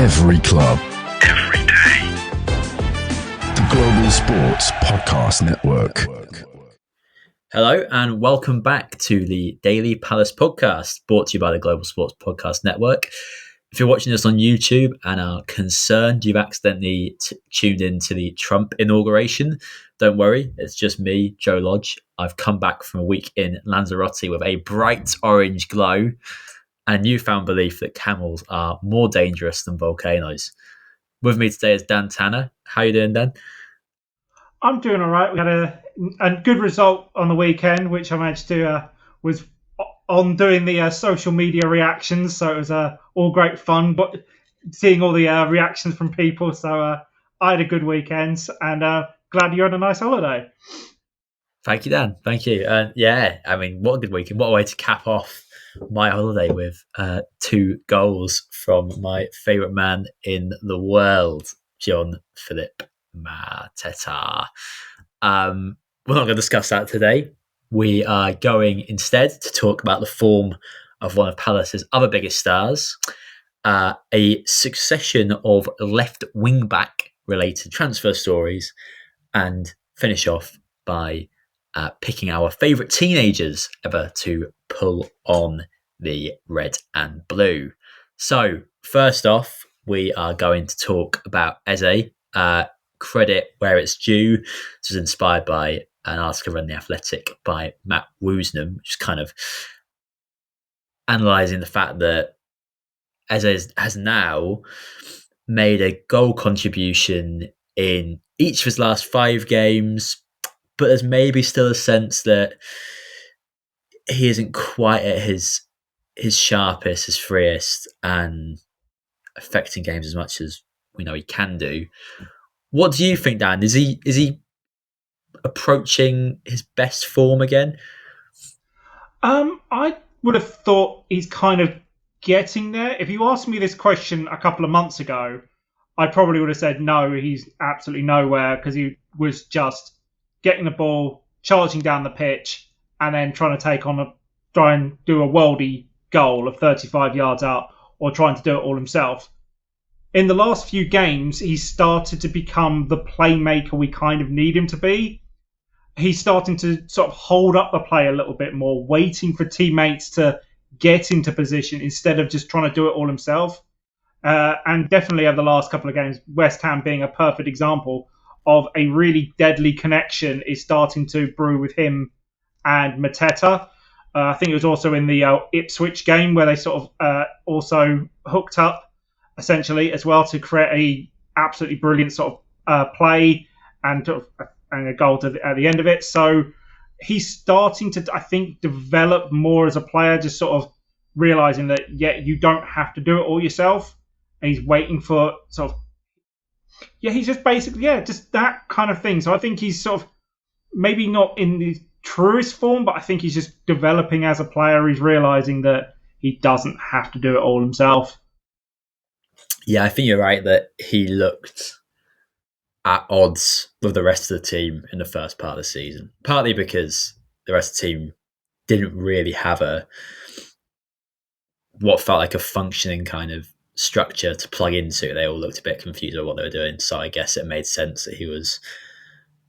Every club. Every day. The Global Sports Podcast Network. Hello and welcome back to the Daily Palace Podcast, brought to you by the Global Sports Podcast Network. If you're watching this on YouTube and are concerned you've accidentally tuned into the Trump inauguration, don't worry, it's just me, Joe Lodge. I've come back from a week in Lanzarote with a bright orange glow and a newfound belief that camels are more dangerous than volcanoes. With me today is Dan Tanner. How are you doing, Dan? I'm doing all right. We had a good result on the weekend, which I managed to was on doing the social media reactions. So it was all great fun, but seeing all the reactions from people. So I had a good weekend, and glad you had a nice holiday. Thank you, Dan. Thank you. Yeah, I mean, what a good weekend. What a way to cap off my holiday with 2 goals from my favourite man in the world, Jean-Philippe Mateta. We're not going to discuss that today. We are going instead to talk about the form of one of Palace's other biggest stars, a succession of left wing-back related transfer stories, and finish off by picking our favourite teenagers ever to pull on the red and blue. So, first off, we are going to talk about Eze. Credit where it's due. This was inspired by an article in The Athletic by Matt Woosnam, which is kind of analysing the fact that Eze has now made a goal contribution in each of his last 5 games, but there's maybe still a sense that he isn't quite at his sharpest, his freest, and affecting games as much as we know he can do. What do you think, Dan? Is he approaching his best form again? I would have thought he's kind of getting there. If you asked me this question a couple of months ago, I probably would have said no, he's absolutely nowhere, because he was just getting the ball, charging down the pitch, and then trying and do a worldy goal of 35 yards out, or trying to do it all himself. In the last few games, he's started to become the playmaker we kind of need him to be. He's starting to sort of hold up the play a little bit more, waiting for teammates to get into position instead of just trying to do it all himself. And definitely over the last couple of games, West Ham being a perfect example of a really deadly connection is starting to brew with him and Mateta. I think it was also in the Ipswich game where they sort of also hooked up essentially as well to create a absolutely brilliant sort of play and a goal at the end of it. So he's starting to, I think, develop more as a player, just sort of realizing that, you don't have to do it all yourself. And he's waiting for sort of, he's just basically, just that kind of thing. So I think he's sort of maybe not in the truest form, but I think he's just developing as a player. He's realizing that he doesn't have to do it all himself. Yeah, I think you're right that he looked at odds with the rest of the team in the first part of the season. Partly because the rest of the team didn't really have what felt like a functioning kind of structure to plug into. They all looked a bit confused about what they were doing. So I guess it made sense that he was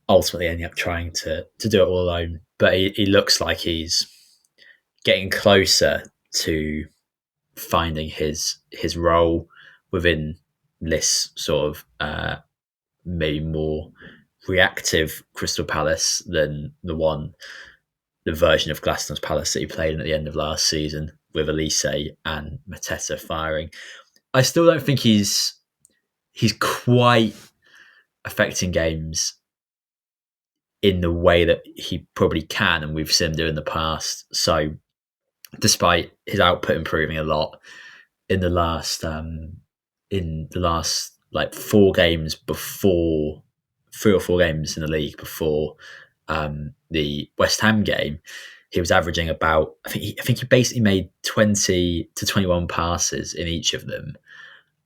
ultimately ending up trying to do it all alone. But he looks like he's getting closer to finding his role within this sort of maybe more reactive Crystal Palace than the version of Glaston's Palace that he played in at the end of last season with Elise and Mateta firing. I still don't think he's quite affecting games in the way that he probably can, and we've seen him do in the past. So despite his output improving a lot in the last like 4 games before, 3 or 4 games in the league before the West Ham game, he was averaging about, I think he basically made 20 to 21 passes in each of them.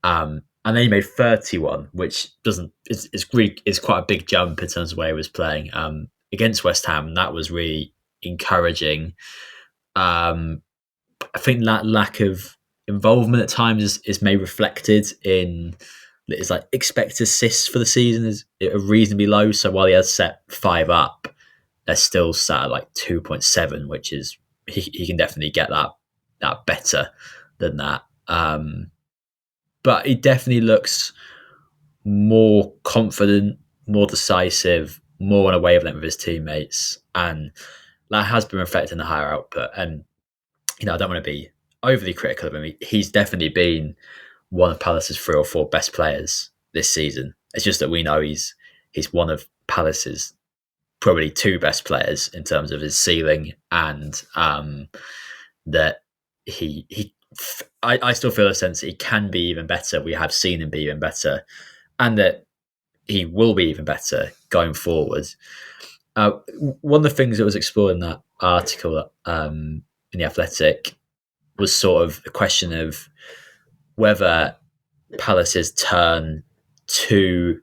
And then he made 31, which is quite a big jump in terms of where he was playing. Against West Ham, that was really encouraging. I think that lack of involvement at times is maybe reflected in his like expected assists for the season is reasonably low. So while he has set 5 up, they're still sat at like 2.7, which is he can definitely get that better than that. But he definitely looks more confident, more decisive, more on a wavelength with his teammates, and that has been reflected in the higher output. And I don't want to be overly critical of him. He's definitely been one of Palace's 3 or 4 best players this season. It's just that we know he's one of Palace's probably 2 best players in terms of his ceiling, and that I still feel a sense that he can be even better. We have seen him be even better, and that he will be even better going forward. One of the things that was explored in that article in The Athletic was sort of the question of whether Palace's turn to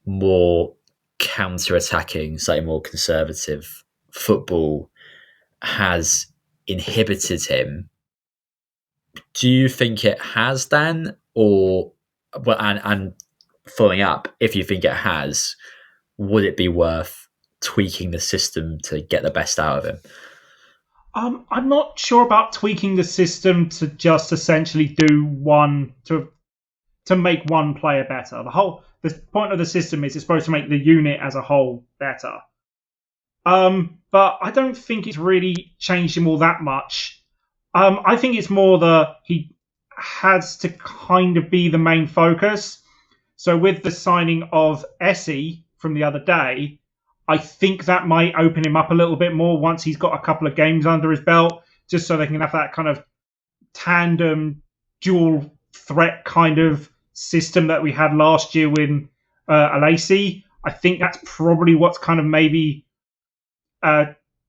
more counter-attacking, slightly more conservative football has inhibited him. Do you think it has, Dan? Or and following up, if you think it has, would it be worth tweaking the system to get the best out of him? I'm not sure about tweaking the system to just essentially do one to make one player better. The point of the system is it's supposed to make the unit as a whole better. But I don't think it's really changed him all that much. I think it's more he has to kind of be the main focus. So with the signing of Eze from the other day, I think that might open him up a little bit more once he's got a couple of games under his belt, just so they can have that kind of tandem, dual threat kind of system that we had last year with Alacy. I think that's probably what's kind of maybe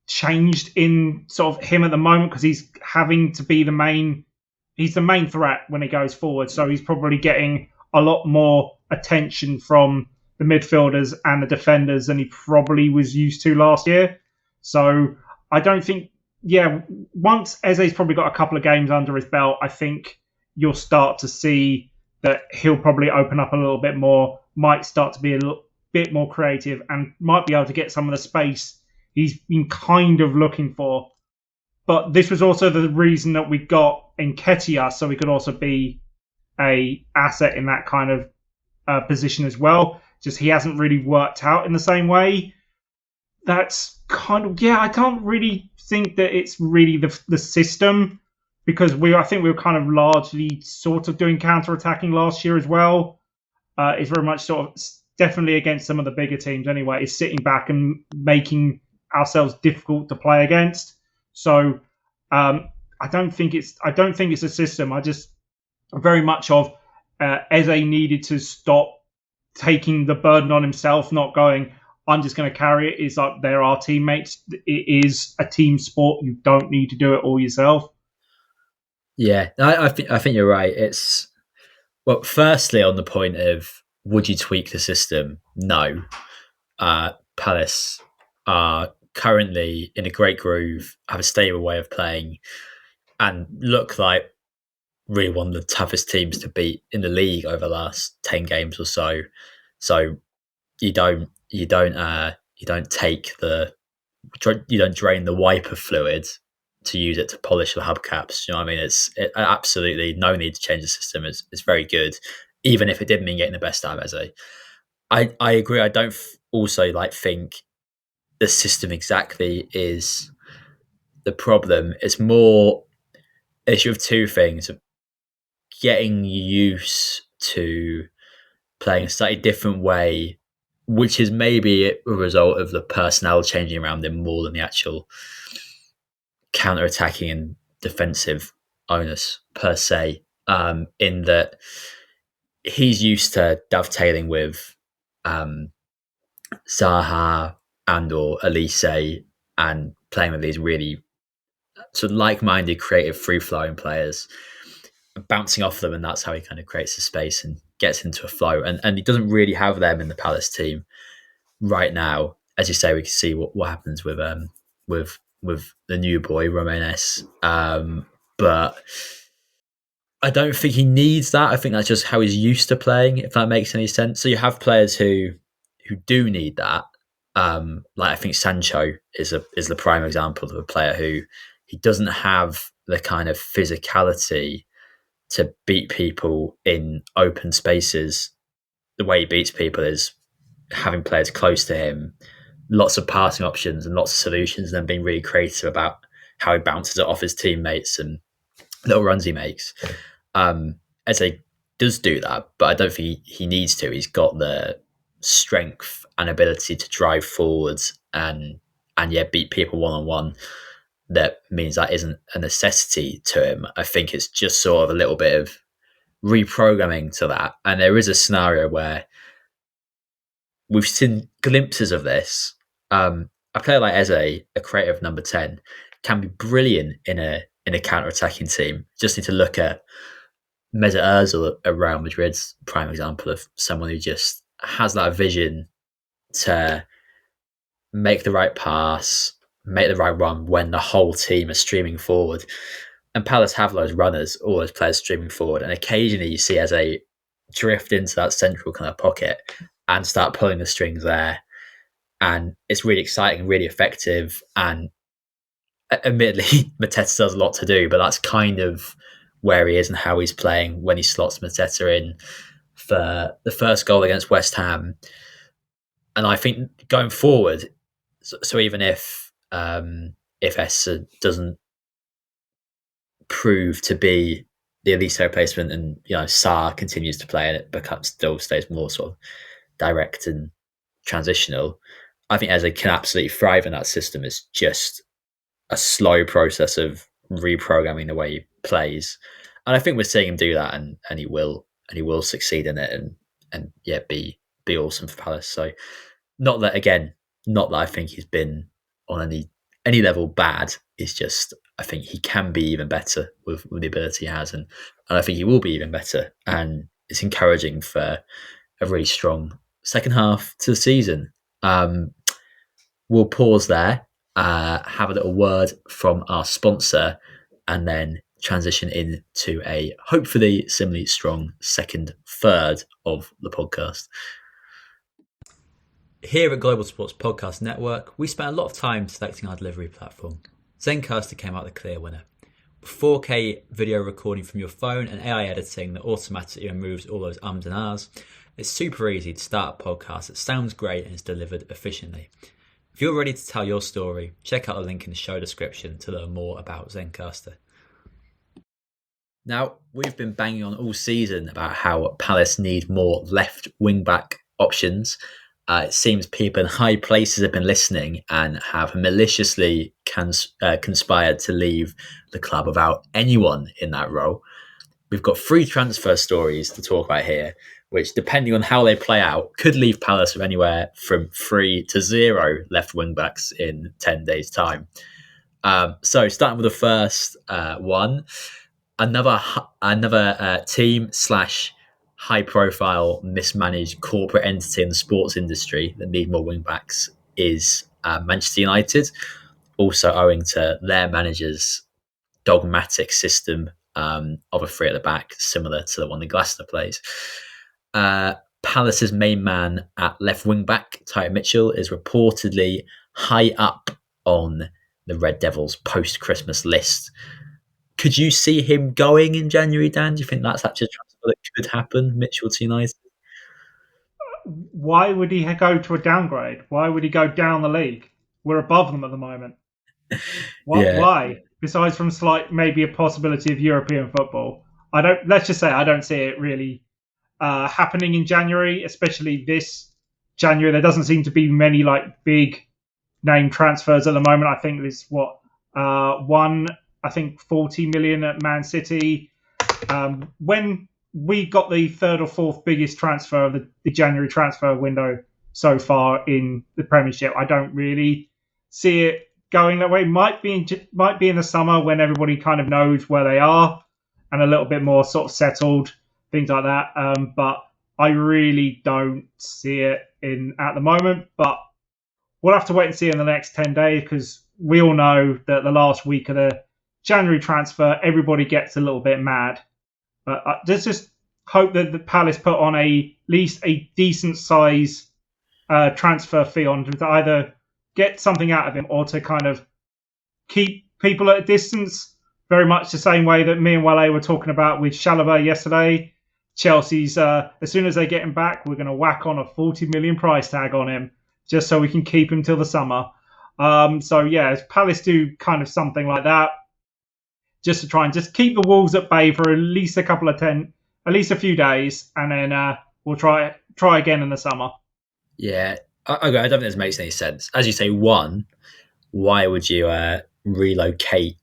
changed in sort of him at the moment, because he's having to be the main threat when he goes forward. So he's probably getting a lot more attention from the midfielders and the defenders than he probably was used to last year. So I don't think, once Eze's probably got a couple of games under his belt, I think you'll start to see that he'll probably open up a little bit more, might start to be a little bit more creative, and might be able to get some of the space he's been kind of looking for. But this was also the reason that we got Nketiah, so he could also be a asset in that kind of position as well. Just he hasn't really worked out in the same way. That's kind of, I can't really think that it's really the system, because I think we were kind of largely sort of doing counter-attacking last year as well. It's very much sort of definitely against some of the bigger teams anyway, is sitting back and making ourselves difficult to play against. So I don't think it's a system. I just very much of Eze needed to stop taking the burden on himself, not going, I'm just going to carry it. It's like, they're our teammates. It is a team sport. You don't need to do it all yourself. Yeah, I think you're right. It's, well, firstly, on the point of would you tweak the system? No. Palace are currently in a great groove, have a stable way of playing, and look like really one of the toughest teams to beat in the league over the last 10 games or so. So you don't drain the wiper fluid to use it to polish the hubcaps. You know what I mean? It's absolutely no need to change the system. It's very good, even if it did mean getting the best out of Eze. I agree. I don't also think the system exactly is the problem. It's more issue of two things: getting used to playing a slightly different way, which is maybe a result of the personnel changing around him more than the actual counter-attacking and defensive onus per se, in that he's used to dovetailing with Zaha and or Elise and playing with these really sort of like-minded, creative, free-flowing players, bouncing off them, and that's how he kind of creates the space and gets into a flow. And he doesn't really have them in the Palace team right now. As you say, we can see what happens with the new boy Romanes. But I don't think he needs that. I think that's just how he's used to playing, if that makes any sense. So you have players who do need that. Like I think Sancho is the prime example of a player who he doesn't have the kind of physicality to beat people in open spaces. The way he beats people is having players close to him, lots of passing options and lots of solutions, and then being really creative about how he bounces it off his teammates and little runs he makes. Eze does do that, but I don't think he needs to. He's got the strength and ability to drive forwards and beat people one on one. That means that isn't a necessity to him. I think it's just sort of a little bit of reprogramming to that. And there is a scenario where we've seen glimpses of this. A player like Eze, a creative number 10, can be brilliant in a counter-attacking team. Just need to look at Mesut Ozil at Real Madrid's prime example of someone who just has that vision to make the right pass, make the right run when the whole team is streaming forward. And Palace have those runners, all those players streaming forward. And occasionally you see Eze drift into that central kind of pocket and start pulling the strings there. And it's really exciting, really effective. And admittedly, Mateta does a lot to do, but that's kind of where he is and how he's playing when he slots Mateta in for the first goal against West Ham. And I think going forward, so even if Esse doesn't prove to be the Elise replacement and Sarr continues to play and it still stays more sort of direct and transitional, I think Eze can absolutely thrive in that system. It's just a slow process of reprogramming the way he plays, and I think we're seeing him do that, and he will succeed in it, and be awesome for Palace. So not that I think he's been on any level bad. It's just I think he can be even better with the ability he has, and I think he will be even better, and it's encouraging for a really strong second half to the season. We'll pause there, have a little word from our sponsor, and then transition into a hopefully similarly strong second third of the podcast. Here at Global Sports Podcast Network, we spent a lot of time selecting our delivery platform. Zencaster came out the clear winner. With 4K video recording from your phone and AI editing that automatically removes all those ums and ahs, it's super easy to start a podcast that sounds great and is delivered efficiently. If you're ready to tell your story, check out the link in the show description to learn more about Zencaster. Now, we've been banging on all season about how Palace need more left wing-back options. It seems people in high places have been listening and have maliciously conspired to leave the club without anyone in that role. We've got 3 transfer stories to talk about here, which, depending on how they play out, could leave Palace with anywhere from 3 to 0 left wing-backs in 10 days' time. So starting with the first one, another team / high-profile, mismanaged corporate entity in the sports industry that need more wing-backs is Manchester United, also owing to their manager's dogmatic system of a 3 at the back, similar to the one that Glasner plays. Palace's main man at left wing-back, Tyler Mitchell, is reportedly high up on the Red Devils' post-Christmas list. Could you see him going in January, Dan? Do you think that's actually a transfer that could happen, Mitchell to United? Why would he go to a downgrade? Why would he go down the league? We're above them at the moment. Why? Besides from maybe a possibility of European football, let's just say I don't see it really happening in January, especially this January. There doesn't seem to be many big name transfers at the moment. I think there's 40 million at Man City. When we got the 3rd or 4th biggest transfer of the January transfer window so far in the Premiership, I don't really see it going that way. Might be in the summer when everybody kind of knows where they are and a little bit more sort of settled, things like that. But I really don't see it at the moment. But we'll have to wait and see in the next 10 days, because we all know that the last week of the January transfer, everybody gets a little bit mad. But let's just hope that the Palace put on at least a decent size transfer fee on to either get something out of him or to kind of keep people at a distance. Very much the same way that me and Wale were talking about with Chalobah yesterday. Chelsea's, as soon as they get him back, we're going to whack on a 40 million price tag on him just so we can keep him till the summer. So yeah, if Palace do kind of something like that, just to try and just keep the Wolves at bay for at least at least a few days, and then we'll try again in the summer. Yeah, I don't think this makes any sense. As you say, one, why would you relocate,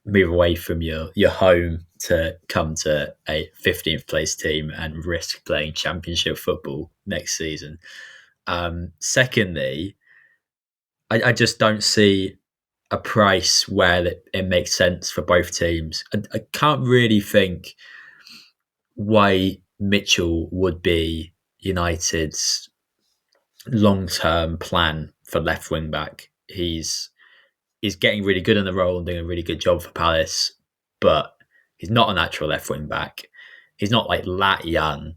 move away from your home to come to a 15th place team and risk playing championship football next season? Secondly, I just don't see a price where it makes sense for both teams. I can't really think why Mitchell would be United's long-term plan for left wing back. He's getting really good in the role and doing a really good job for Palace, but he's not a natural left wing back. He's not like that young.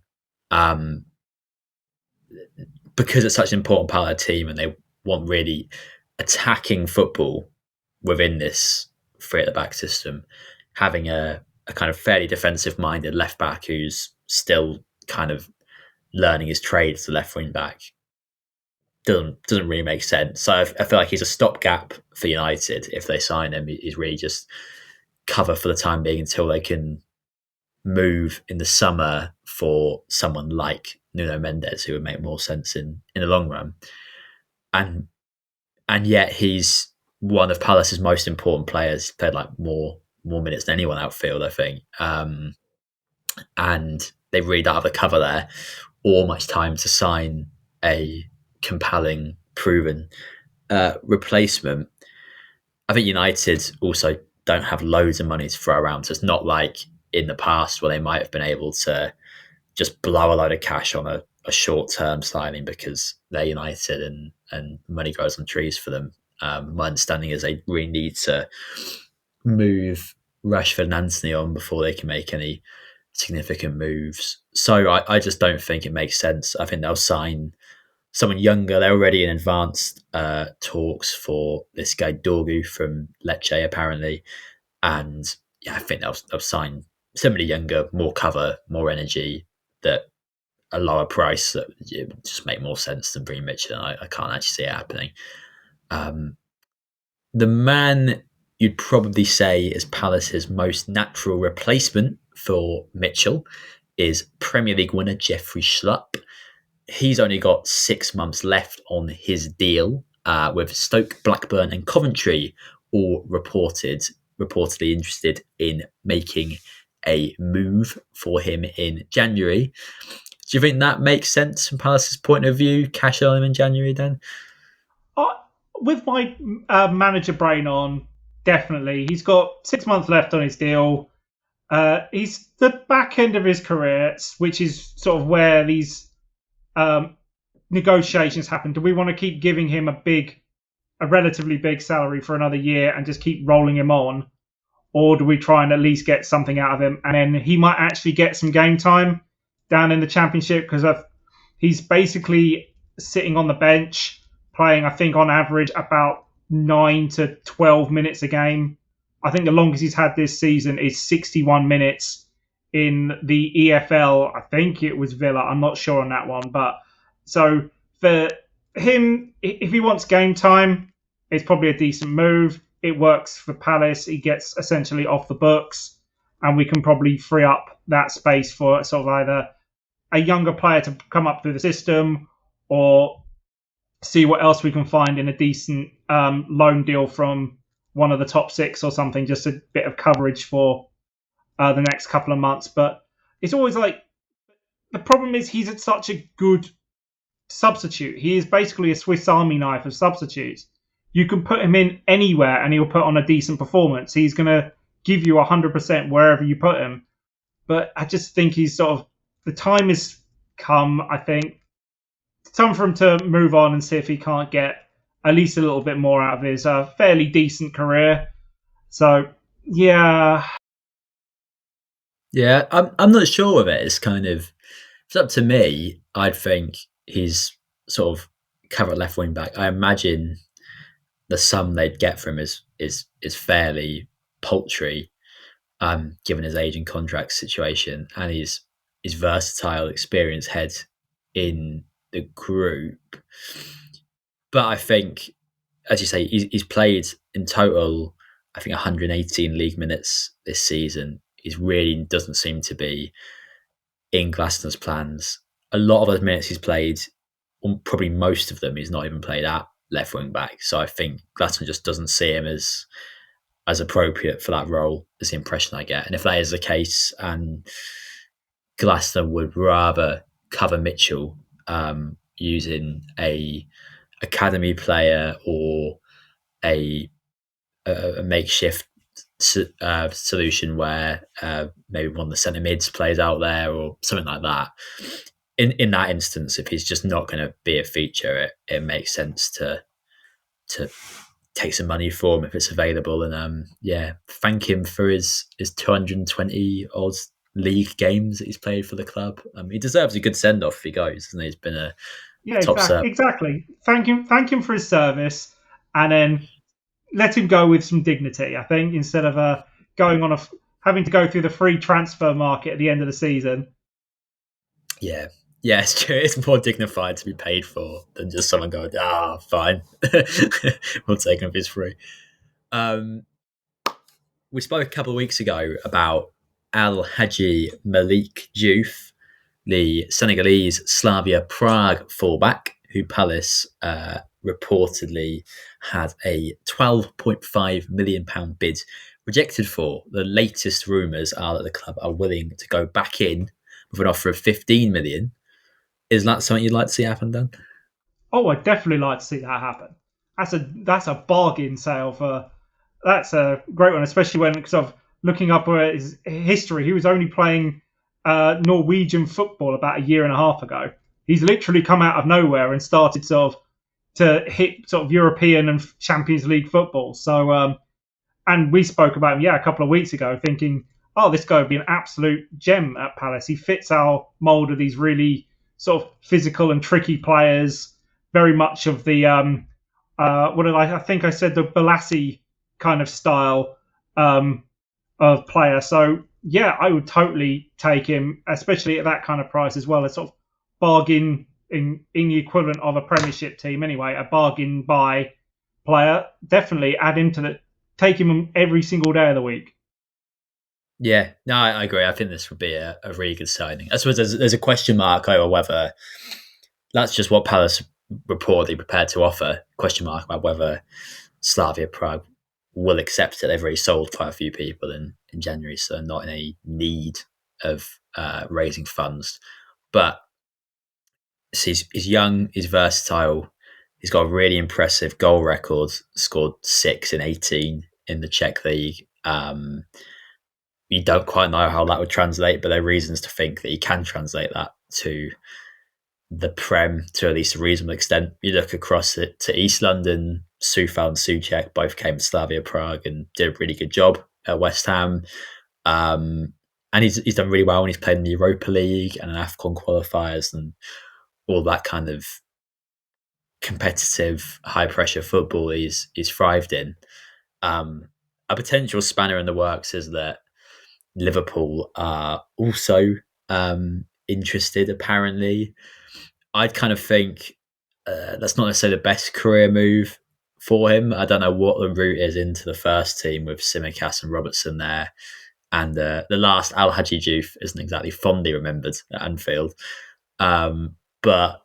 Because it's such an important part of the team and they want really attacking football within this three at the back system, having a kind of fairly defensive minded left back who's still kind of learning his trade as a left wing back doesn't really make sense. So I feel like he's a stopgap for United. If they sign him, he's really just cover for the time being until they can move in the summer for someone like Nuno Mendes, who would make more sense in the long run. And yet he's one of Palace's most important players. He's played like more minutes than anyone outfield, I think. And they really don't have the cover there or much time to sign a compelling, proven replacement. I think United also don't have loads of money to throw around. So it's not like in the past where they might have been able to just blow a load of cash on a short-term signing because they're United and money grows on trees for them. My understanding is they really need to move Rashford and Antony on before they can make any significant moves. So I just don't think it makes sense. I think they'll sign someone younger. They're already in advanced talks for this guy Dorgu from Lecce, apparently. And yeah, I think they'll sign somebody younger, more cover, more energy, that a lower price that would just make more sense than bring Mitchell. I can't actually see it happening. The man you'd probably say is Palace's most natural replacement for Mitchell is Premier League winner Jeffrey Schlupp. He's only got 6 months left on his deal, with Stoke, Blackburn and Coventry all reportedly interested in making a move for him in January. Do you think that makes sense from Palace's point of view? Cash on him in January, Dan? With my manager brain on, definitely. He's got 6 months left on his deal. He's the back end of his career, which is sort of where these negotiations happen. Do we want to keep giving him a relatively big salary for another year and just keep rolling him on? Or do we try and at least get something out of him? And then he might actually get some game time down in the Championship because he's basically sitting on the bench playing, I think, on average about 9 to 12 minutes a game. I think the longest he's had this season is 61 minutes in the EFL. I think it was Villa. I'm not sure on that one. But so for him, if he wants game time, it's probably a decent move. It works for Palace. He gets essentially off the books, and we can probably free up that space for sort of either a younger player to come up through the system or see what else we can find in a decent loan deal from one of the top six or something, just a bit of coverage for the next couple of months. But it's always like, the problem is he's such a good substitute. He is basically a Swiss Army knife of substitutes. You can put him in anywhere and he'll put on a decent performance. He's going to give you 100% wherever you put him. But I just think he's sort of, the time has come, I think. It's time for him to move on and see if he can't get at least a little bit more out of his fairly decent career. So, yeah. Yeah, I'm not sure of it. It's kind of, if it's up to me, I'd think he's sort of cover left wing back. I imagine the sum they'd get from him is fairly paltry, given his age and contract situation, and his versatile, experienced head in the group. But I think, as you say, he's played in total, I think, 118 league minutes this season. He really doesn't seem to be in Glaston's plans. A lot of those minutes he's played, probably most of them, he's not even played at left wing back. So I think Glaston just doesn't see him as appropriate for that role, is the impression I get. And if that is the case, and Glaston would rather cover Mitchell using a academy player or a makeshift solution where maybe one of the centre mids plays out there or something like that. In that instance, if he's just not going to be a feature, it makes sense to take some money for him if it's available, and thank him for his 220 odd league games that he's played for the club. He deserves a good send off if he goes, and he's been a top exactly. Thank him for his service, and then let him go with some dignity. I think instead of going on having to go through the free transfer market at the end of the season. Yeah, it's true. It's more dignified to be paid for than just someone going, fine, we'll take him if it's free. We spoke a couple of weeks ago about Al Hadji Malik Diouf, the Senegalese Slavia Prague fullback, who Palace reportedly had a £12.5 million bid rejected for. The latest rumours are that the club are willing to go back in with an offer of 15 million. Is that something you'd like to see happen, Dan? Oh, I'd definitely like to see that happen. That's a bargain sale that's a great one, especially when, because of looking up his history, he was only playing Norwegian football about a year and a half ago. He's literally come out of nowhere and started to hit sort of European and Champions League football. So, and we spoke about him, a couple of weeks ago, thinking, this guy would be an absolute gem at Palace. He fits our mould of these really sort of physical and tricky players, very much of the I think I said the Balassi kind of style of player. So I would totally take him, especially at that kind of price as well. A sort of bargain in the equivalent of a Premiership team anyway, a bargain buy player. Definitely add him take him every single day of the week. Yeah, no, I agree. I think this would be a really good signing. I suppose there's a question mark over whether that's just what Palace reportedly prepared to offer. Question mark about whether Slavia Prague will accept it. They've already sold quite a few people in January, so not in any need of raising funds. But he's young, he's versatile, he's got a really impressive goal record, scored 6 in 18 in the Czech League. You don't quite know how that would translate, but there are reasons to think that he can translate that to the Prem to at least a reasonable extent. You look across it to East London, Soufal and Souček both came to Slavia Prague and did a really good job at West Ham. And he's done really well when he's played in the Europa League and an AFCON qualifiers and all that kind of competitive, high-pressure football he's thrived in. A potential spanner in the works is that Liverpool are also interested, apparently. I'd kind of think that's not necessarily the best career move for him. I don't know what the route is into the first team with Tsimikas and Robertson there. And the last Al Hadji Diouf isn't exactly fondly remembered at Anfield. But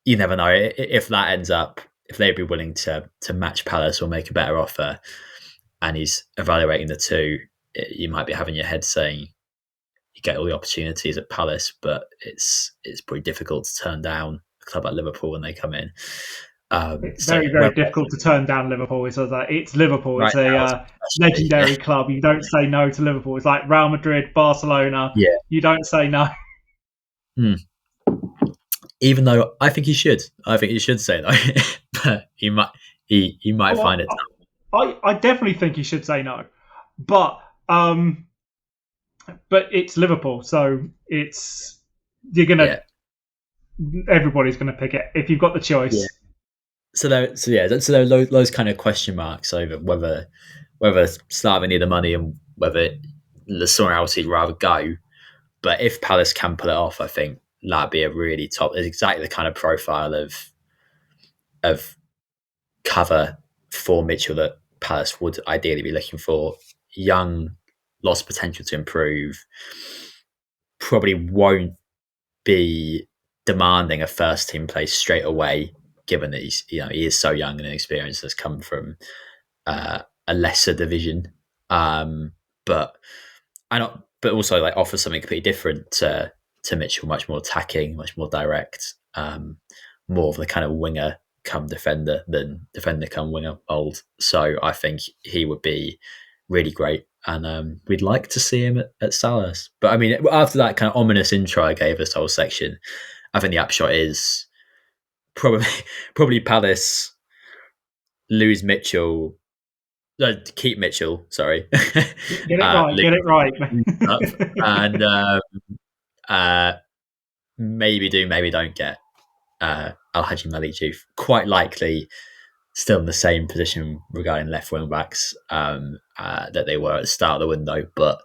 you never know. If that ends up, if they'd be willing to match Palace or make a better offer, and he's evaluating the two, you might be having your head saying you get all the opportunities at Palace, but it's pretty difficult to turn down a club like Liverpool when they come in. It's very difficult to turn down Liverpool. It's Liverpool. It's a legendary club. You don't say no to Liverpool. It's like Real Madrid, Barcelona. Yeah. You don't say no. Even though I think he should. I think he should say no. But he might find it tough. I definitely think he should say no. But but it's Liverpool, so everybody's gonna pick it if you've got the choice. Yeah. So there are those kind of question marks over whether Slaven need the money and whether somewhere else he'd rather go. But if Palace can pull it off, I think that'd be a really top. It's exactly the kind of profile of cover for Mitchell that Palace would ideally be looking for. Young, lots of potential to improve. Probably won't be demanding a first team place straight away, given that he is so young and inexperienced, has come from a lesser division. But also like offers something completely different to Mitchell, much more attacking, much more direct, more of the kind of winger come defender than defender come winger mold. So I think he would be really great, and we'd like to see him at Salas. But I mean, after that kind of ominous intro I gave this whole section, I think the upshot is probably Palace lose Mitchell. Keep Mitchell, sorry. Get it right. And maybe don't get Al-Haji Malik. Quite likely still in the same position regarding left wing backs that they were at the start of the window, but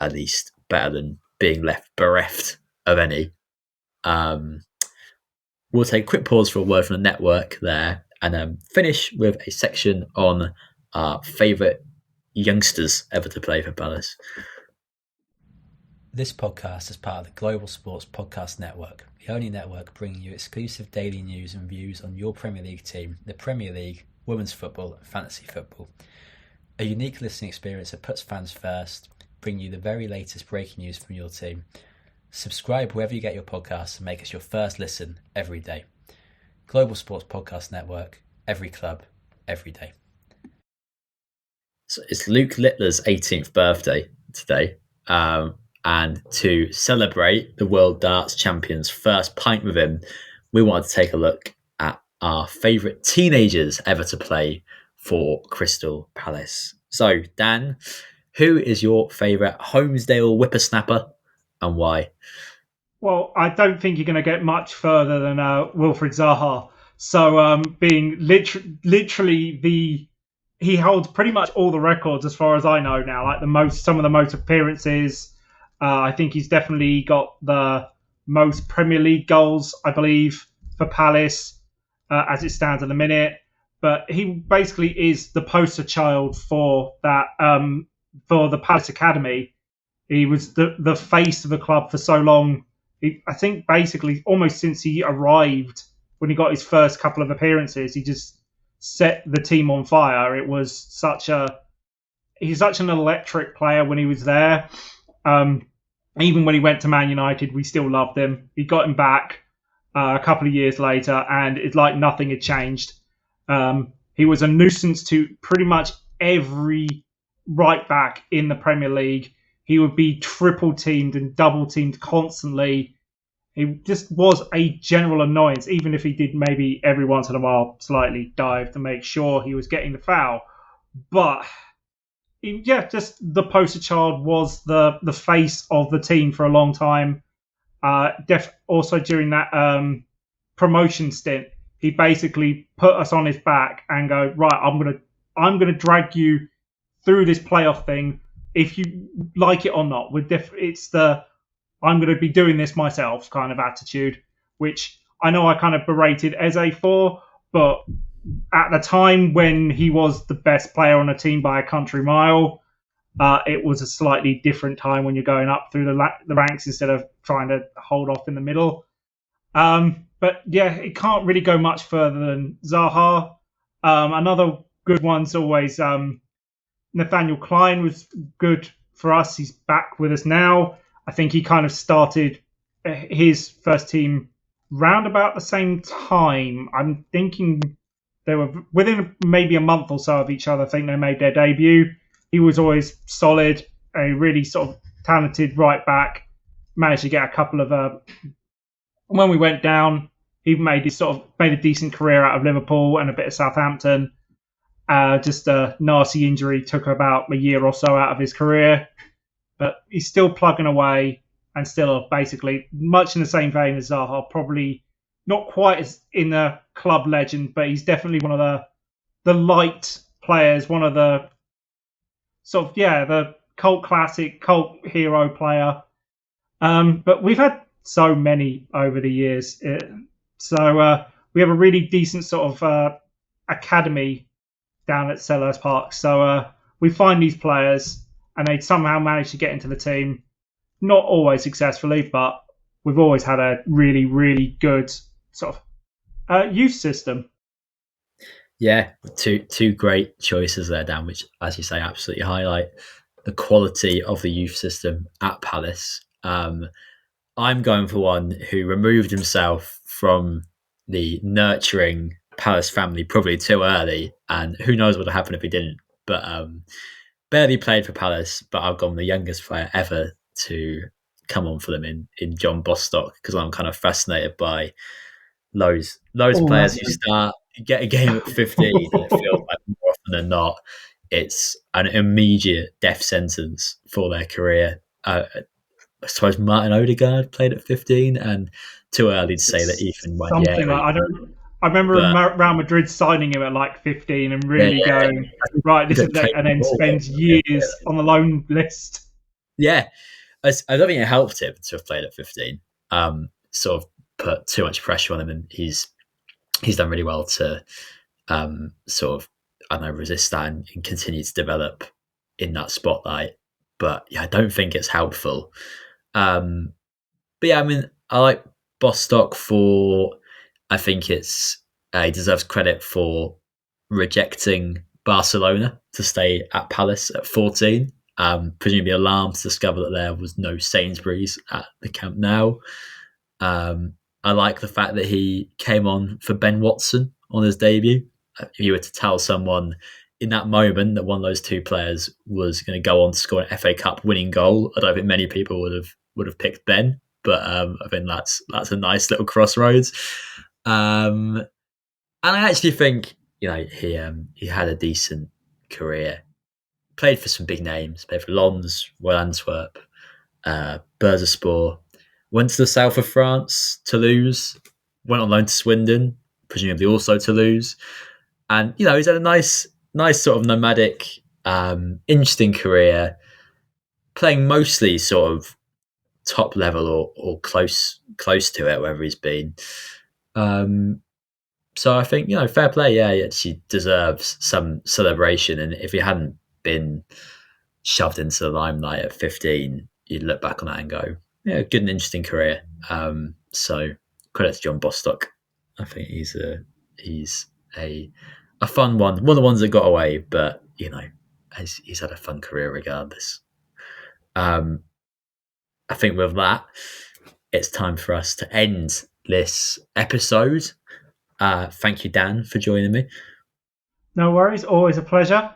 at least better than being left bereft of any. We'll take a quick pause for a word from the network there, and finish with a section on our favourite youngsters ever to play for Palace. This podcast is part of the Global Sports Podcast Network, the only network bringing you exclusive daily news and views on your Premier League team, the Premier League, women's football and fantasy football. A unique listening experience that puts fans first, bringing you the very latest breaking news from your team. Subscribe wherever you get your podcasts and make us your first listen every day. Global Sports Podcast Network, every club, every day. So it's Luke Littler's 18th birthday today. And to celebrate the World Darts Champion's first pint with him, we wanted to take a look at our favourite teenagers ever to play for Crystal Palace. So, Dan, who is your favourite Holmesdale whippersnapper and why? Well, I don't think you're going to get much further than Wilfried Zaha. So, being literally he holds pretty much all the records as far as I know now. Like some of the most appearances. I think he's definitely got the most Premier League goals, I believe, for Palace as it stands at the minute. But he basically is the poster child for that for the Palace Academy. He was the face of the club for so long. I think basically almost since he arrived, when he got his first couple of appearances, he just set the team on fire. It was he's such an electric player when he was there. Even when he went to Man United, we still loved him. We got him back a couple of years later, and it's like nothing had changed. He was a nuisance to pretty much every right back in the Premier League. He would be triple teamed and double teamed constantly. He just was a general annoyance, even if he did maybe every once in a while slightly dive to make sure he was getting the foul. But yeah, just the poster child, was the face of the team for a long time. Also during that promotion stint, he basically put us on his back and go, right, I'm gonna drag you through this playoff thing, if you like it or not. It's the I'm going to be doing this myself kind of attitude, which I know I kind of berated Eze for, but at the time when he was the best player on a team by a country mile, it was a slightly different time when you're going up through the ranks instead of trying to hold off in the middle. But yeah, it can't really go much further than Zaha. Another good one's always Nathaniel Klein was good for us. He's back with us now. I think he kind of started his first team round about the same time. I'm thinking they were within maybe a month or so of each other. I think they made their debut. He was always solid, a really sort of talented right back. Managed to get a couple of when we went down, he made a decent career out of Liverpool and a bit of Southampton. Just a nasty injury took about a year or so out of his career. but he's still plugging away and still basically much in the same vein as Zaha. Probably not quite as in the club legend, but he's definitely one of the light players, one of the sort of, the cult classic, cult hero player. But we've had so many over the years. So we have a really decent sort of academy down at Selhurst Park. So we find these players and they somehow manage to get into the team. Not always successfully, but we've always had a really, really good sort of youth system. Yeah, two great choices there, Dan, which, as you say, absolutely highlight the quality of the youth system at Palace. I'm going for one who removed himself from the nurturing Palace family probably too early, and who knows what would happen if he didn't. But barely played for Palace, but I've gone the youngest player ever to come on for them in John Bostock, because I'm kind of fascinated by those players who start, get a game at 15 and it feels like more often than not it's an immediate death sentence for their career. I suppose Martin Odegaard played at 15, and too early to say that Ethan Wanyeri. I remember Real Madrid signing him at like 15 and really going, right, this is it, and then spends years on the loan list. Yeah, I don't think it helped him to have played at 15. Sort of put too much pressure on him, and he's done really well to sort of, I don't know, resist that and continue to develop in that spotlight. But yeah, I don't think it's helpful. But yeah, I mean, I like Bostock for, I think it's, he deserves credit for rejecting Barcelona to stay at Palace at 14. Presumably alarmed to discover that there was no Sainsbury's at the Camp Nou. I like the fact that he came on for Ben Watson on his debut. If you were to tell someone in that moment that one of those two players was going to go on to score an FA Cup winning goal, I don't think many people would have picked Ben. But I think that's a nice little crossroads. And I actually think, you know, he had a decent career. Played for some big names. Played for Lens, Royal Antwerp, Bursaspor. Went to the south of France, Toulouse. Went on loan to Swindon, presumably also Toulouse. And, you know, he's had a nice sort of nomadic, interesting career. Playing mostly sort of top level or close to it, wherever he's been. So I think, you know, fair play. Yeah, he actually deserves some celebration. And if he hadn't been shoved into the limelight at 15, you'd look back on that and go, yeah, good and interesting career. So credit to John Bostock. I think he's a fun one of the ones that got away, but, you know, he's had a fun career regardless. I think with that, it's time for us to end this episode. Thank you, Dan, for joining me. No worries. Always a pleasure.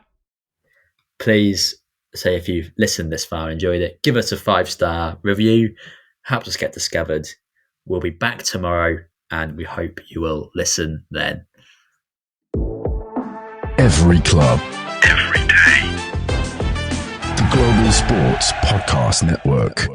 Please say if you've listened this far and enjoyed it, give us a 5-star review. Helps us get discovered. We'll be back tomorrow, and we hope you will listen then. Every club, every day. The Global Sports Podcast Network.